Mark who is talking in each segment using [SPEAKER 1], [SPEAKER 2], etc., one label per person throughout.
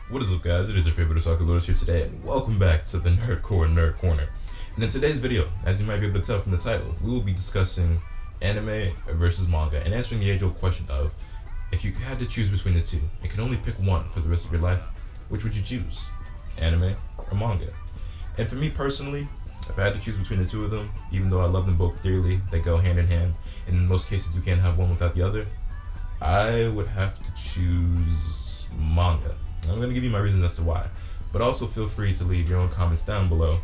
[SPEAKER 1] What is up, guys? It is your favorite Soccer Lords here today, and welcome back to the Nerdcore Nerd Corner. And in today's video, as you might be able to tell from the title, we will be discussing anime versus manga and answering the age-old question of, if you had to choose between the two and could only pick one for the rest of your life, which would you choose? Anime or manga? And for me personally, if I had to choose between the two of them, even though I love them both dearly, they go hand in hand, and in most cases you can't have one without the other, I would have to choose manga. I'm going to give you my reasons as to why, but also feel free to leave your own comments down below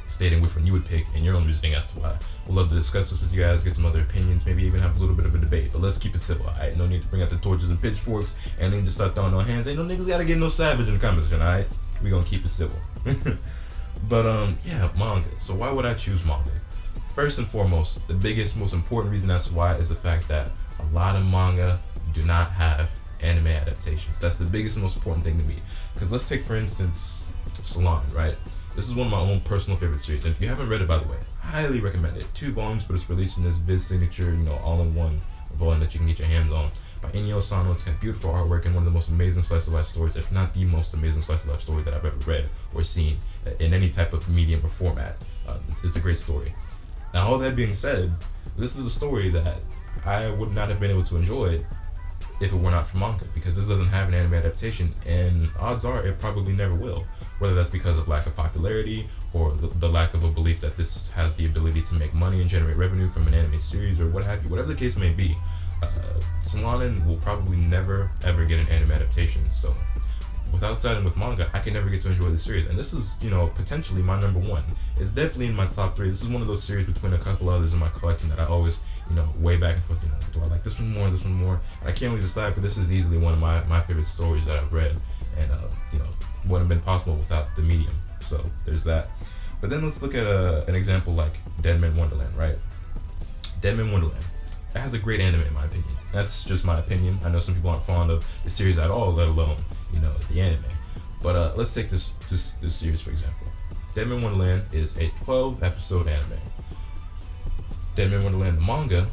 [SPEAKER 1] stating which one you would pick and your own reasoning as to why. We'd love to discuss this with you guys, get some other opinions, maybe even have a little bit of a debate, but let's keep it civil, alright? No need to bring out the torches and pitchforks and then just start throwing no hands. Ain't no niggas gotta get no savage in the comment section, alright? We gonna keep it civil. But yeah, manga. So why would I choose manga? First and foremost, the biggest, most important reason as to why is the fact that a lot of manga do not have anime adaptations. That's the biggest and most important thing to me. Because let's take, for instance, Salon, right? This is one of my own personal favorite series. And if you haven't read it, by the way, highly recommend it. 2 volumes, but it's released in this Viz signature, all-in-one volume that you can get your hands on. By Salon. It's got beautiful artwork and one of the most amazing slice of life stories, if not the most amazing slice of life story that I've ever read or seen in any type of medium or format. It's a great story. Now, all that being said, this is a story that I would not have been able to enjoy if it were not for manga, because this doesn't have an anime adaptation, and odds are it probably never will, whether that's because of lack of popularity or the lack of a belief that this has the ability to make money and generate revenue from an anime series or what have you. Whatever the case may be, Salon will probably never ever get an anime adaptation. So without siding with manga, I can never get to enjoy the series, and this is potentially my number one. It's definitely in my top 3. This is one of those series between a couple others in my collection that I always way back and forth, do I like this one more, this one more? And I can't really decide, but this is easily one of my favorite stories that I've read, and wouldn't have been possible without the medium. So there's that. But then let's look at an example like Deadman Wonderland, right? Deadman Wonderland. It has a great anime in my opinion. That's just my opinion. I know some people aren't fond of the series at all, let alone the anime. But let's take this series for example. Deadman Wonderland is a 12-episode anime. Deadman Wonderland, the manga,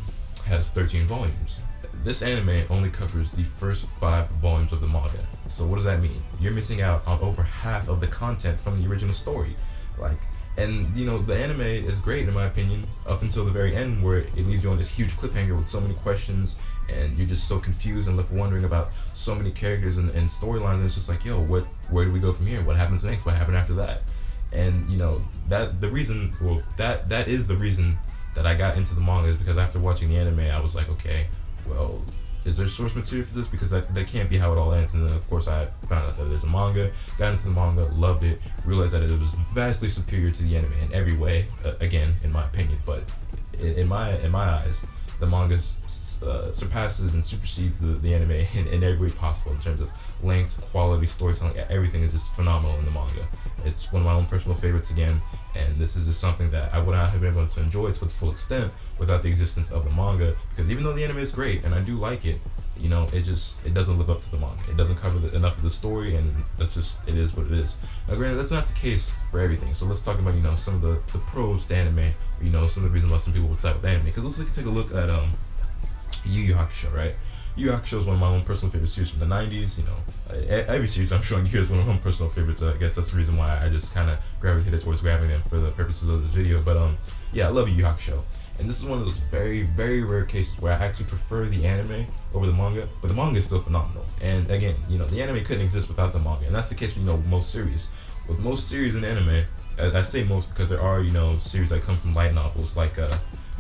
[SPEAKER 1] has 13 volumes. This anime only covers the first 5 volumes of the manga. So what does that mean? You're missing out on over half of the content from the original story. And the anime is great in my opinion, up until the very end where it leaves you on this huge cliffhanger with so many questions, and you're just so confused and left wondering about so many characters and storylines, and it's just like, yo, where do we go from here? What happens next? What happened after that? And that is the reason that I got into the manga, is because after watching the anime, I was like, okay, well, is there source material for this? Because that can't be how it all ends. And then of course I found out that there's a manga, got into the manga, loved it, realized that it was vastly superior to the anime in every way, again, in my opinion, but in my eyes, the manga surpasses and supersedes the anime in every way possible in terms of length, quality, storytelling. Everything is just phenomenal in the manga. It's one of my own personal favorites again, and this is just something that I would not have been able to enjoy to its full extent without the existence of the manga, because even though the anime is great and I do like it, it doesn't live up to the manga. It doesn't cover enough of the story, and it is what it is. Now granted, that's not the case for everything, so let's talk about some of the pros to anime, some of the reasons why some people would side with anime, because let's take a look at Yu Yu Hakusho, right? Yu Yu Hakusho is one of my own personal favorite series from the 90s. Every series I'm showing here is one of my own personal favorites. I guess that's the reason why I just kind of gravitated towards grabbing them for the purposes of this video. But yeah, I love Yu Yu Hakusho, and this is one of those very, very rare cases where I actually prefer the anime over the manga, but the manga is still phenomenal. And again, the anime couldn't exist without the manga, and that's the case with most series. With most series in anime, I say most because there are series that come from light novels like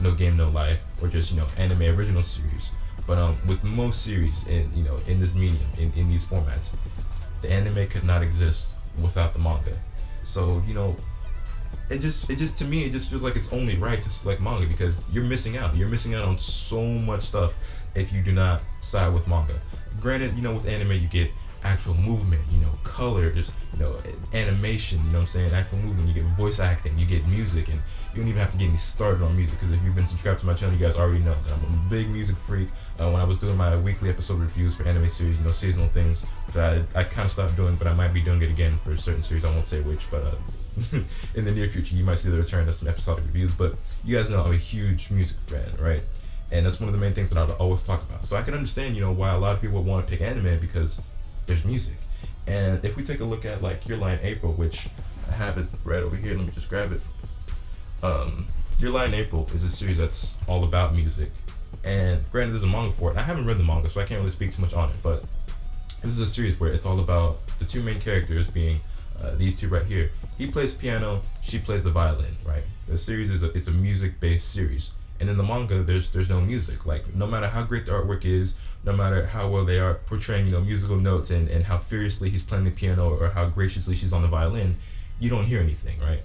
[SPEAKER 1] No Game No Life, or just anime original series. But with most series in this medium, in these formats, the anime could not exist without the manga. So it just to me it just feels like it's only right to select manga, because you're missing out on so much stuff if you do not side with manga. Granted, with anime you get actual movement, colors, animation, actual movement, you get voice acting, you get music, and you don't even have to get me started on music, because if you've been subscribed to my channel, you guys already know that I'm a big music freak. When I was doing my weekly episode reviews for anime series, seasonal things, that I kind of stopped doing, but I might be doing it again for a certain series. I won't say which, but in the near future, you might see the return of some episodic reviews. But you guys know I'm a huge music fan, right? And that's one of the main things that I always talk about. So I can understand, why a lot of people would want to pick anime, because there's music. And if we take a look at like Your Lie in April, which I have it right over here, let me just grab it. Your Lie in April is a series that's all about music. And granted, there's a manga for it. I haven't read the manga, so I can't really speak too much on it. But this is a series where it's all about the two main characters being these two right here. He plays piano, she plays the violin, right? The series it's a music-based series. And in the manga, there's no music. Like, no matter how great the artwork is, no matter how well they are portraying, musical notes and how furiously he's playing the piano or how graciously she's on the violin, you don't hear anything, right?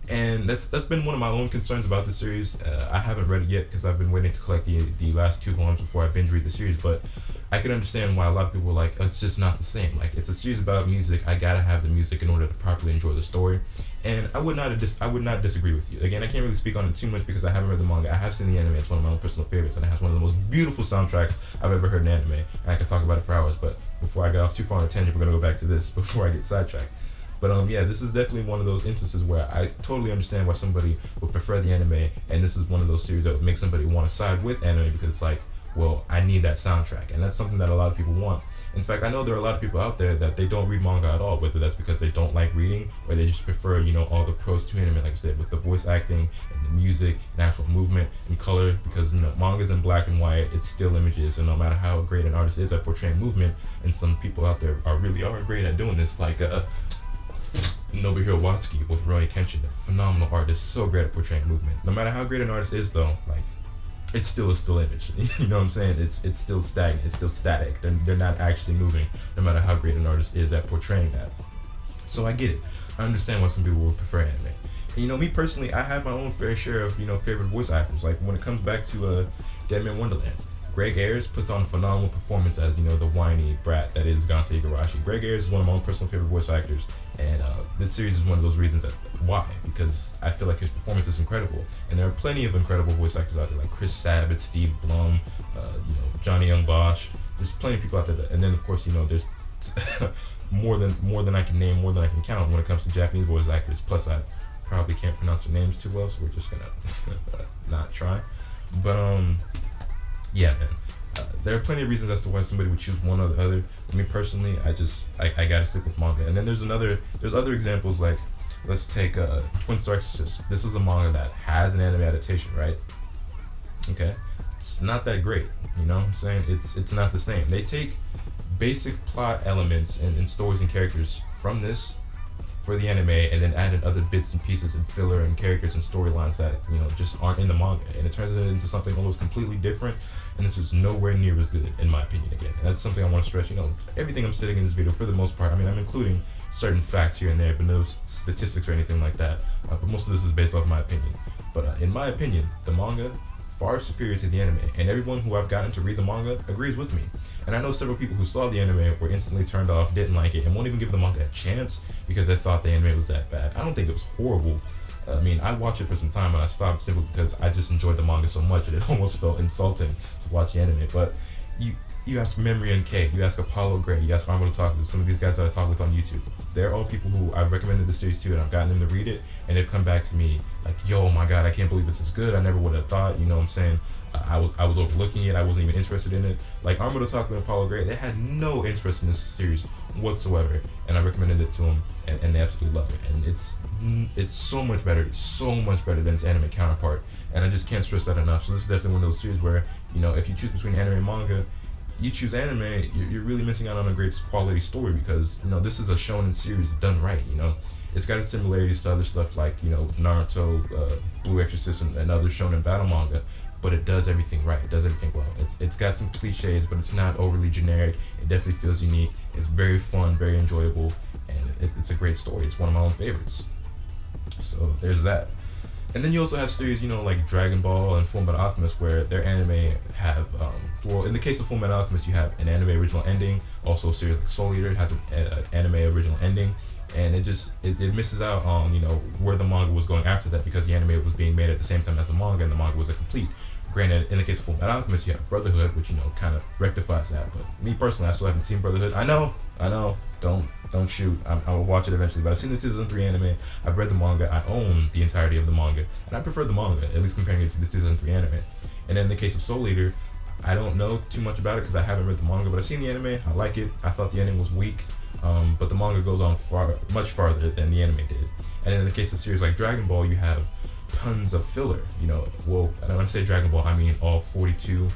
[SPEAKER 1] And that's been one of my own concerns about the series. I haven't read it yet because I've been waiting to collect the last two volumes before I binge read the series, but I can understand why a lot of people are like, oh, it's just not the same. Like, it's a series about music. I gotta have the music in order to properly enjoy the story. And I would not disagree with you. Again, I can't really speak on it too much because I haven't read the manga. I have seen the anime. It's one of my own personal favorites, and it has one of the most beautiful soundtracks I've ever heard in anime. And I could talk about it for hours, but before I get off too far on a tangent, we're gonna go back to this before I get sidetracked. But yeah, this is definitely one of those instances where I totally understand why somebody would prefer the anime, and this is one of those series that would make somebody want to side with anime because it's like, well, I need that soundtrack, and that's something that a lot of people want. In fact, I know there are a lot of people out there that they don't read manga at all, whether that's because they don't like reading or they just prefer, all the pros to anime, like I said, with the voice acting and the music and actual movement and color, because, manga's in black and white, it's still images, and no matter how great an artist is at portraying movement, and some people out there are great at doing this, like, Nobuhiro Watsuki with Roy Kenshin, a phenomenal artist, so great at portraying movement. No matter how great an artist is, though, like, it's still a still image. You know what I'm saying? It's still stagnant. It's still static. They're not actually moving, no matter how great an artist is at portraying that. So I get it. I understand why some people would prefer anime. And me personally, I have my own fair share of favorite voice actors. Like when it comes back to Deadman Wonderland, Greg Ayres puts on a phenomenal performance as the whiny brat that is Gansei Igarashi. Greg Ayres is one of my own personal favorite voice actors, and this series is one of those reasons why, because I feel like his performance is incredible, and there are plenty of incredible voice actors out there like Chris Sabat, Steve Blum, Johnny Young Bosch. There's plenty of people out there, and then of course there's more than I can name, more than I can count when it comes to Japanese voice actors. Plus I probably can't pronounce their names too well, so we're just gonna not try. But yeah, man. There are plenty of reasons as to why somebody would choose one or the other. For me personally, I gotta stick with manga. And then there's other examples, like let's take Twin Star Exorcist. This is a manga that has an anime adaptation, right? Okay, it's not that great. You know what I'm saying? It's not the same. They take basic plot elements and stories and characters from this for the anime, and then add in other bits and pieces and filler and characters and storylines that just aren't in the manga, and it turns it into something almost completely different, and it's just nowhere near as good in my opinion. Again, and that's something I want to stress. Everything I'm stating in this video, for the most part, I'm including certain facts here and there, but no statistics or anything like that. But most of this is based off my opinion. But in my opinion, the manga far superior to the anime, and everyone who I've gotten to read the manga agrees with me. And I know several people who saw the anime were instantly turned off, didn't like it, and won't even give the manga a chance because they thought the anime was that bad. I don't think it was horrible. I watched it for some time and I stopped simply because I just enjoyed the manga so much and it almost felt insulting to watch the anime. But you ask Memory and K, you ask Apollo Gray, you ask Armando Taku, some of these guys that I talk with on YouTube. They're all people who I've recommended the series to, and I've gotten them to read it, and they've come back to me like, yo, my God, I can't believe it's as good. I never would have thought, you know what I'm saying? I was overlooking it. I wasn't even interested in it. Like Armando Taku and Apollo Gray, they had no interest in this series whatsoever, and I recommended it to them, and they absolutely love it. And it's so much better than its anime counterpart, and I just can't stress that enough. So this is definitely one of those series where, if you choose between anime and manga, you choose anime, you're really missing out on a great quality story, because this is a shonen series done right. It's got its similarities to other stuff like Naruto, Blue Exorcist, and other shonen battle manga, but it does everything right. It does everything well. It's got some cliches, but it's not overly generic. It definitely feels unique. It's very fun, very enjoyable, and it's a great story. It's one of my own favorites. So there's that. And then you also have series, like Dragon Ball and Fullmetal Alchemist, where their anime have, in the case of Fullmetal Alchemist, you have an anime original ending. Also, a series like Soul Eater has an anime original ending, and it misses out on, where the manga was going after that, because the anime was being made at the same time as the manga, and the manga was incomplete. Granted, in the case of Fullmetal Alchemist, you have Brotherhood, which, kind of rectifies that. But me personally, I still haven't seen Brotherhood. I know. Don't shoot. I will watch it eventually. But I've seen the season 3 anime. I've read the manga. I own the entirety of the manga, and I prefer the manga, at least comparing it to the season 3 anime. And then in the case of Soul Eater, I don't know too much about it because I haven't read the manga, but I've seen the anime. I like it. I thought the ending was weak. but the manga goes on much farther than the anime did. And in the case of series like Dragon Ball, you have tons of filler. Well, and when I say Dragon Ball, I mean all 42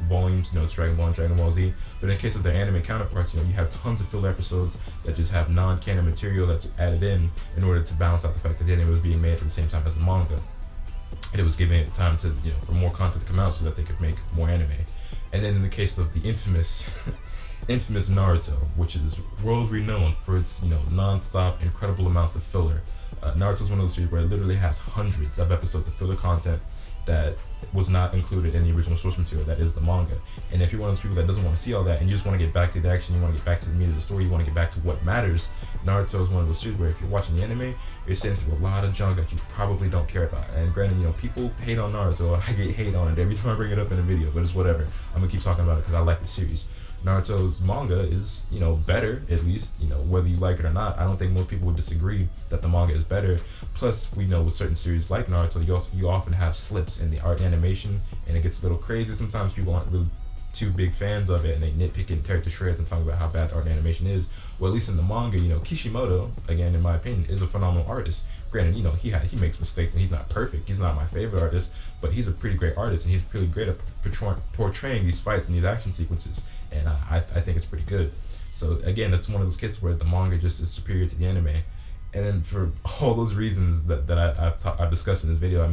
[SPEAKER 1] volumes. It's Dragon Ball and Dragon Ball Z. But in the case of their anime counterparts, you have tons of filler episodes that just have non-canon material that's added in order to balance out the fact that the anime was being made at the same time as the manga. And it was giving it time to, for more content to come out so that they could make more anime. And then in the case of the infamous Naruto, which is world renowned for its, non-stop incredible amounts of filler. Naruto is one of those series where it literally has hundreds of episodes of filler content that was not included in the original source material, that is the manga. And if you're one of those people that doesn't want to see all that and you just want to get back to the action, you want to get back to the meat of the story, you want to get back to what matters, Naruto is one of those series where if you're watching the anime, you're sitting through a lot of junk that you probably don't care about. And granted, people hate on Naruto. I get hate on it every time I bring it up in a video, but it's whatever. I'm gonna keep talking about it because I like the series. Naruto's manga is, better, at least, whether you like it or not. I don't think most people would disagree that the manga is better. Plus, we know with certain series like Naruto, you often have slips in the art and animation, and it gets a little crazy. Sometimes people aren't really too big fans of it, and they nitpick it and tear it to shreds and talk about how bad the art and animation is. Well, at least in the manga, Kishimoto, again, in my opinion, is a phenomenal artist. Granted, he makes mistakes and he's not perfect. He's not my favorite artist, but he's a pretty great artist, and he's pretty great at portraying these fights and these action sequences. And I think it's pretty good. So again, that's one of those cases where the manga just is superior to the anime. And then for all those reasons that I've discussed in this video,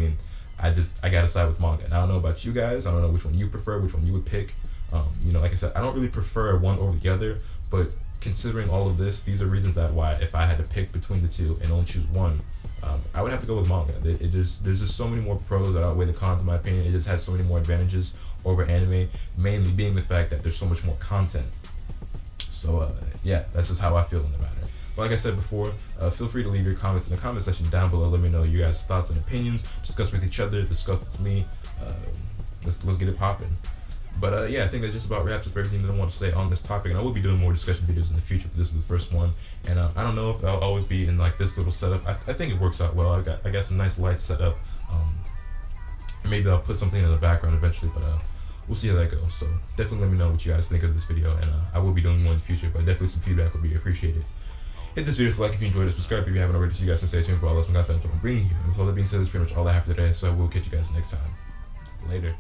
[SPEAKER 1] I gotta side with manga. And I don't know about you guys. I don't know which one you prefer, which one you would pick. Like I said, I don't really prefer one over the other, but considering all of this, these are reasons why if I had to pick between the two and only choose one, I would have to go with manga. There's just so many more pros that outweigh the cons, in my opinion. It just has so many more advantages over anime, mainly being the fact that there's so much more content. So yeah, that's just how I feel in the matter. But like I said before, feel free to leave your comments in the comment section down below. Let me know your guys' thoughts and opinions. Discuss with each other, discuss with me. Let's get it popping. But yeah, I think that just about wraps up everything that I want to say on this topic. And I will be doing more discussion videos in the future, but this is the first one. And I don't know if I'll always be in like this little setup. I think it works out well. I got some nice lights set up. Maybe I'll put something in the background eventually, but we'll see how that goes. So definitely let me know what you guys think of this video, and I will be doing more in the future, but definitely some feedback would be appreciated. Hit this video if you like, if you enjoyed it, subscribe if you haven't already, so you guys can stay tuned for all this content I'm bringing you. And with all that being said, that's pretty much all I have for today, so I will catch you guys next time. Later.